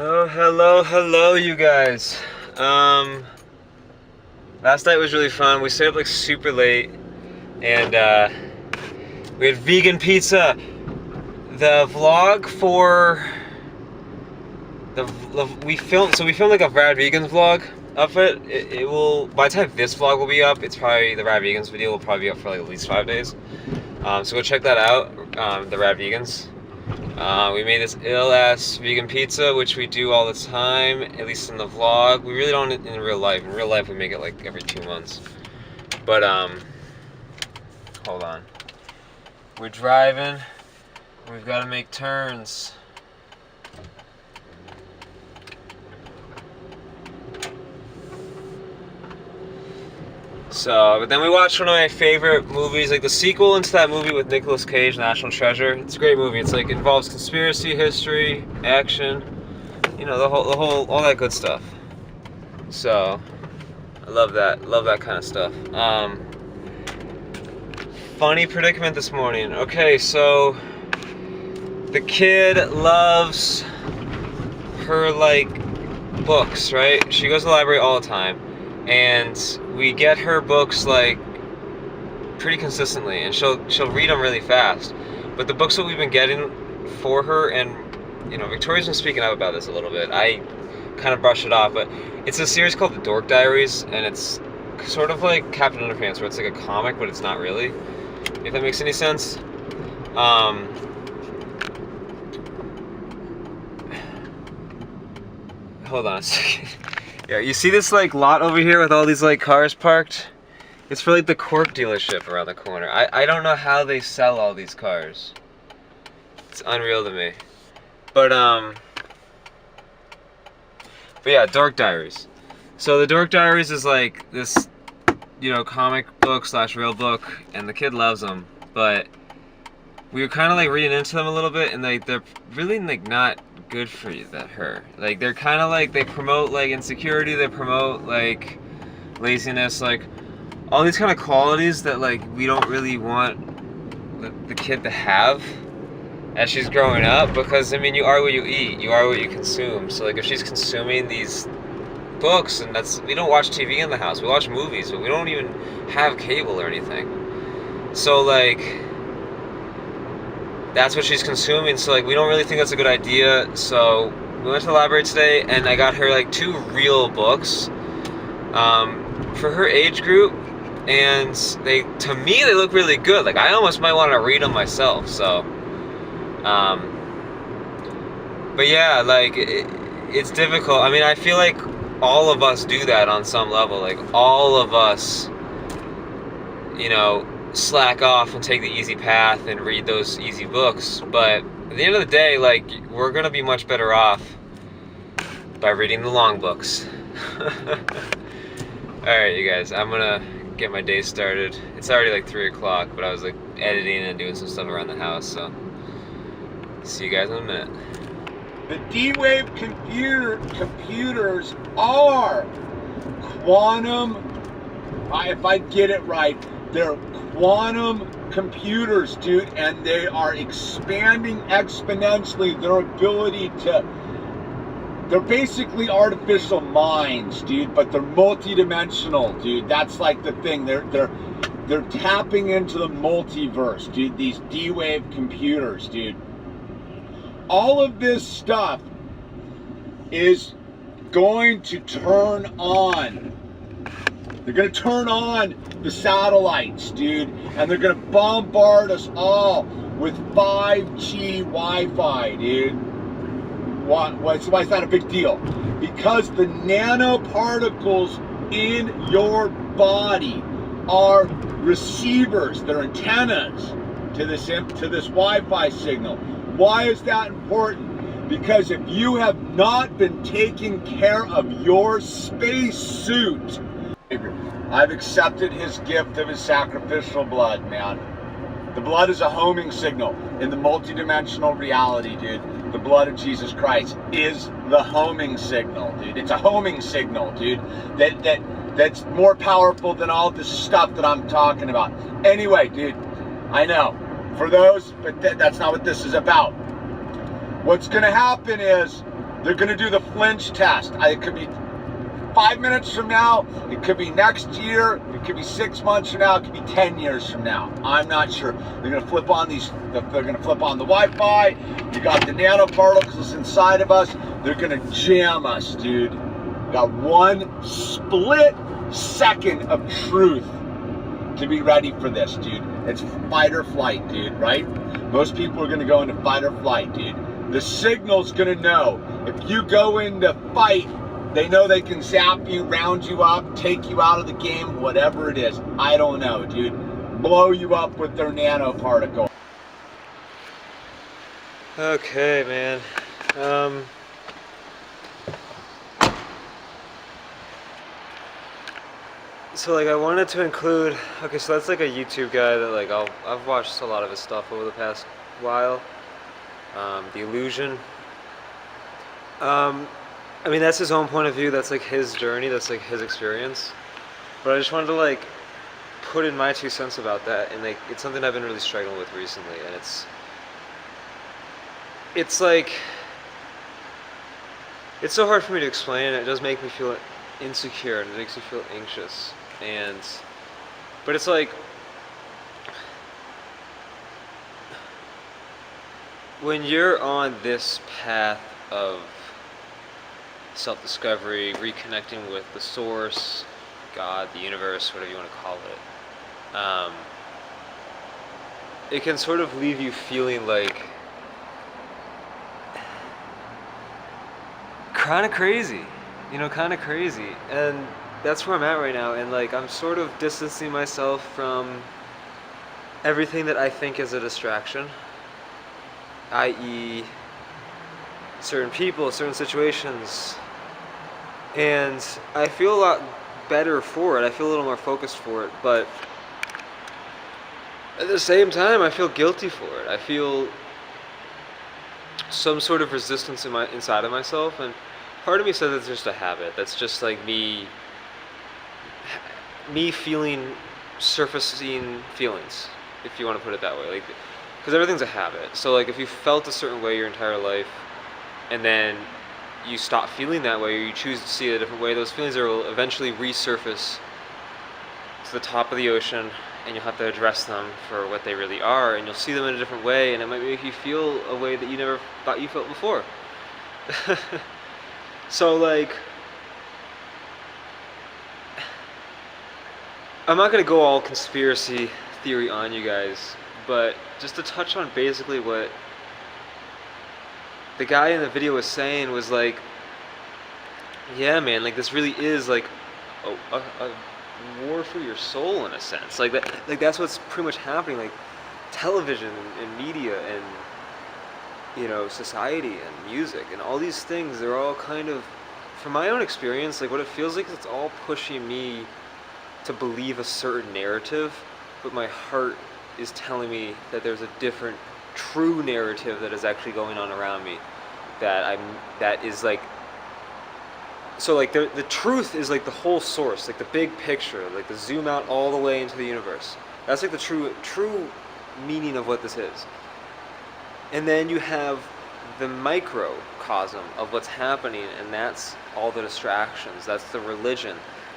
Oh, hello, you guys. Last night was really fun. We stayed up like super late, and we had vegan pizza. The vlog for we filmed like a Rad Vegans vlog of it. It will, by the time this vlog will be up, it's probably the Rad Vegans video will probably be up for like at least 5 days. So go check that out. The Rad Vegans. We made this ill-ass vegan pizza, which we do all the time, at least in the vlog. We really don't in real life. In real life, we make it like every 2 months. But, hold on. We're driving. We've got to make turns. So, but then we watched one of my favorite movies, like the sequel into that movie with Nicolas Cage, National Treasure. It's a great movie. It's like, it involves conspiracy, history, action, you know, the whole, all that good stuff. So, I love that kind of stuff. Funny predicament this morning. Okay, so, the kid loves her, like, books, right? She goes to the library all the time. And we get her books like pretty consistently, and she'll read them really fast. But the books that we've been getting for her, and you know, Victoria's been speaking up about this a little bit. I kind of brushed it off, but it's a series called The Dork Diaries, and it's sort of like Captain Underpants, where it's like a comic, but it's not really. If that makes any sense. Hold on a second. Yeah, you see this like lot over here with all these like cars parked? It's for like the cork dealership around the corner. I don't know how they sell all these cars. It's unreal to me. But yeah, Dork Diaries. So the Dork Diaries is like this, you know, comic book / real book, and the kid loves them. But we were kind of like reading into them a little bit, and like they're really like not good for you, like they're kind of like, they promote like insecurity, they promote like laziness, like all these kind of qualities that like we don't really want the kid to have as she's growing up, because I mean, you are what you eat, you are what you consume. So like if she's consuming these books, and we don't watch TV in the house, we watch movies, but we don't even have cable or anything. So like that's what she's consuming, so like we don't really think that's a good idea. So we went to the library today, and I got her like 2 real books for her age group, and to me they look really good. Like I almost might want to read them myself. So but yeah, like it's difficult. I mean, I feel like all of us do that on some level. Like all of us, you know, slack off and take the easy path and read those easy books, but at the end of the day, like, we're gonna be much better off by reading the long books. Alright, you guys, I'm gonna get my day started. It's already like 3 o'clock, but I was like editing and doing some stuff around the house, so see you guys in a minute. The D-Wave computers are quantum, if I get it right, they're quantum computers, dude, and they are expanding exponentially their ability to, they're basically artificial minds, dude, but they're multi-dimensional, dude. That's like the thing. They're tapping into the multiverse, dude, these D-Wave computers, dude. All of this stuff is going to turn on. They're going to turn on the satellites, dude, and they're going to bombard us all with 5G Wi-Fi, dude. Why is that a big deal? Because the nanoparticles in your body are receivers, they're antennas to this Wi-Fi signal. Why is that important? Because if you have not been taking care of your space suit, I've accepted his gift of his sacrificial blood, man. The blood is a homing signal in the multidimensional reality, dude. The blood of Jesus Christ is the homing signal, dude. It's a homing signal, dude. That's more powerful than all this stuff that I'm talking about. Anyway, dude, I know. For those, but that's not what this is about. What's going to happen is They're gonna do the flinch test. It could be 5 minutes from now, it could be next year, it could be 6 months from now, it could be 10 years from now. I'm not sure. They're gonna flip on the Wi-Fi. You got the nanoparticles inside of us. They're gonna jam us, dude. Got 1 split second of truth to be ready for this, dude. It's fight or flight, dude, right? Most people are gonna go into fight or flight, dude. The signal's gonna know. If you go into fight, they know they can zap you, round you up, take you out of the game, whatever it is. I don't know, dude. Blow you up with their nanoparticle. Okay, man. So like I wanted to include, okay, so that's like a YouTube guy that like I've watched a lot of his stuff over the past while. The Illusion. I mean, that's his own point of view, that's like his journey, that's like his experience. But I just wanted to like put in my 2 cents about that, and like it's something I've been really struggling with recently, and it's like it's so hard for me to explain, and it does make me feel insecure, and it makes me feel anxious. But it's like when you're on this path of self-discovery, reconnecting with the source, God, the universe, whatever you want to call it, it can sort of leave you feeling like kind of crazy, and that's where I'm at right now. And like I'm sort of distancing myself from everything that I think is a distraction, i.e. certain people, certain situations, and I feel a lot better for it. I feel a little more focused for it, but at the same time I feel guilty for it. I feel some sort of resistance inside of myself, and part of me says it's just a habit. That's just like me feeling surfacing feelings, if you want to put it that way, like, because everything's a habit. So like if you felt a certain way your entire life and then you stop feeling that way, or you choose to see it a different way, those feelings will eventually resurface to the top of the ocean, and you'll have to address them for what they really are, and you'll see them in a different way, and it might make you feel a way that you never thought you felt before. So like I'm not going to go all conspiracy theory on you guys, but just to touch on basically what the guy in the video was saying was like, yeah, man, like this really is like a war for your soul in a sense. Like that, like that's what's pretty much happening. Like television and media and society and music and all these things, they're all kind of, from my own experience, like what it feels like is it's all pushing me to believe a certain narrative, but my heart is telling me that there's a different true narrative that is actually going on around me, that is like, so like the truth is like the whole source, like the big picture, like the zoom out all the way into the universe. That's like the true meaning of what this is. And then you have the microcosm of what's happening, and that's all the distractions, that's the religion,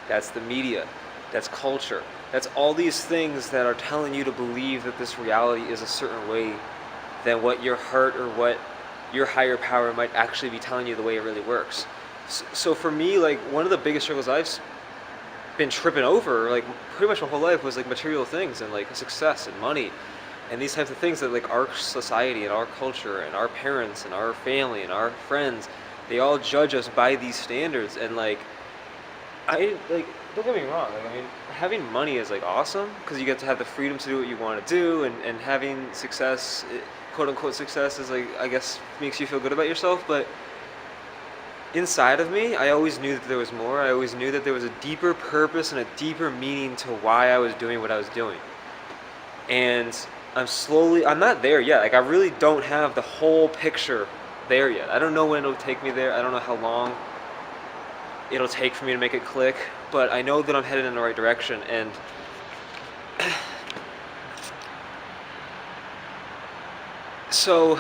that's the media, that's culture, that's all these things that are telling you to believe that this reality is a certain way than what your heart or what your higher power might actually be telling you the way it really works. So for me, like one of the biggest struggles I've been tripping over, like pretty much my whole life, was like material things and like success and money and these types of things that like our society and our culture and our parents and our family and our friends, they all judge us by these standards. And like don't get me wrong, like I mean, having money is like awesome because you get to have the freedom to do what you want to do, and having success, quote unquote success, is like, I guess, makes you feel good about yourself. But inside of me, I always knew that there was more. I always knew that there was a deeper purpose and a deeper meaning to why I was doing what I was doing. And I'm not there yet. Like I really don't have the whole picture there yet. I don't know when it'll take me there. I don't know how long it'll take for me to make it click, but I know that I'm headed in the right direction. And so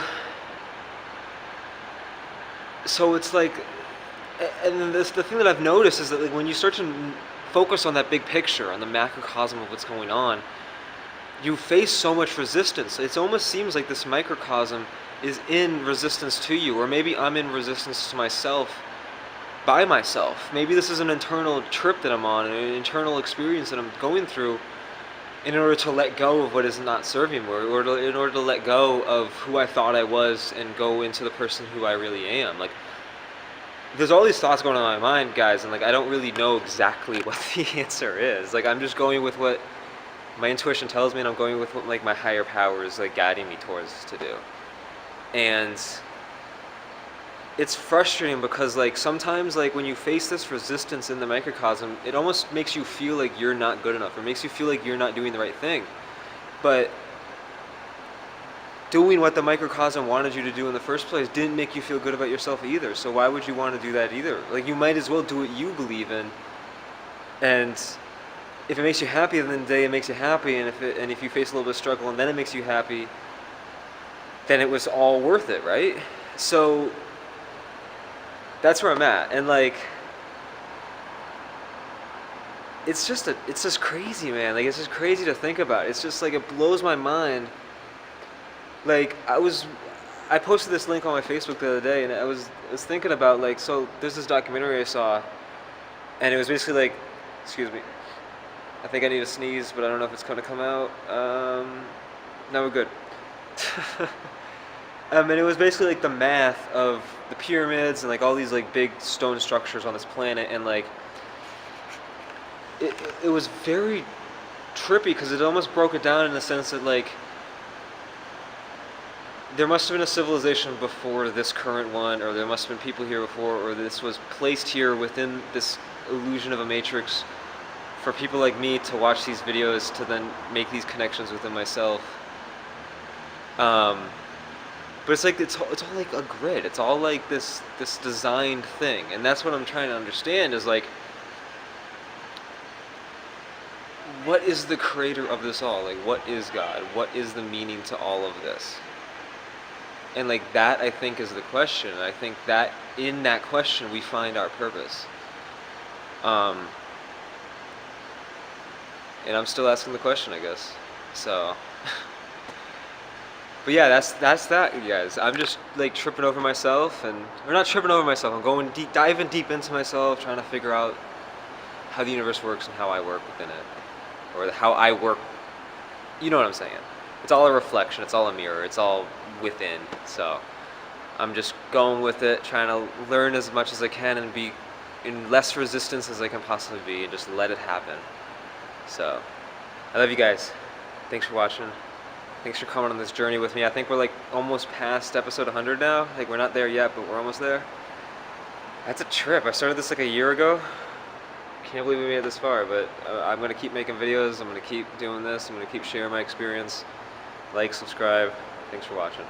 so it's like, and then the thing that I've noticed is that like when you start to focus on that big picture, on the macrocosm of what's going on, you face so much resistance. It almost seems like this microcosm is in resistance to you, or maybe I'm in resistance to myself by myself. Maybe this is an internal trip that I'm on, an internal experience that I'm going through in order to let go of what is not serving me, or in order to let go of who I thought I was and go into the person who I really am. Like, there's all these thoughts going on in my mind, guys, and like I don't really know exactly what the answer is. Like, I'm just going with what my intuition tells me, and I'm going with what like my higher power is like guiding me towards to do. And it's frustrating because like sometimes like when you face this resistance in the microcosm, it almost makes you feel like you're not good enough. It makes you feel like you're not doing the right thing. But doing what the microcosm wanted you to do in the first place didn't make you feel good about yourself either. So why would you want to do that either? Like, you might as well do what you believe in. And if it makes you happy, then the day it makes you happy, and if you face a little bit of struggle and then it makes you happy, then it was all worth it, right? So that's where I'm at. And like, it's just crazy, man. Like, it's just crazy to think about. It's just like, it blows my mind. Like, I posted this link on my Facebook the other day, and I was thinking about like, so there's this documentary I saw, and it was basically like, excuse me, I think I need to sneeze, but I don't know if it's gonna come out. No, we're good. And it was basically like the math of the pyramids and like all these like big stone structures on this planet, and like it was very trippy because it almost broke it down in the sense that like there must have been a civilization before this current one, or there must have been people here before, or this was placed here within this illusion of a matrix for people like me to watch these videos to then make these connections within myself. But it's like it's all like a grid. It's all like this designed thing, and that's what I'm trying to understand is like, what is the creator of this all? Like, what is God? What is the meaning to all of this? And like that, I think, is the question. And I think that in that question we find our purpose. And I'm still asking the question, I guess. So, but yeah, that's that, you guys. I'm just like tripping over myself, or not tripping over myself. I'm going deep, diving deep into myself, trying to figure out how the universe works and how I work within it, or how I work. You know what I'm saying? It's all a reflection. It's all a mirror. It's all within. So I'm just going with it, trying to learn as much as I can and be in less resistance as I can possibly be, and just let it happen. So I love you guys. Thanks for watching. Thanks for coming on this journey with me. I think we're like almost past episode 100 now. Like, we're not there yet, but we're almost there. That's a trip. I started this like a year ago. Can't believe we made it this far, but I'm going to keep making videos. I'm going to keep doing this. I'm going to keep sharing my experience. Like, subscribe. Thanks for watching.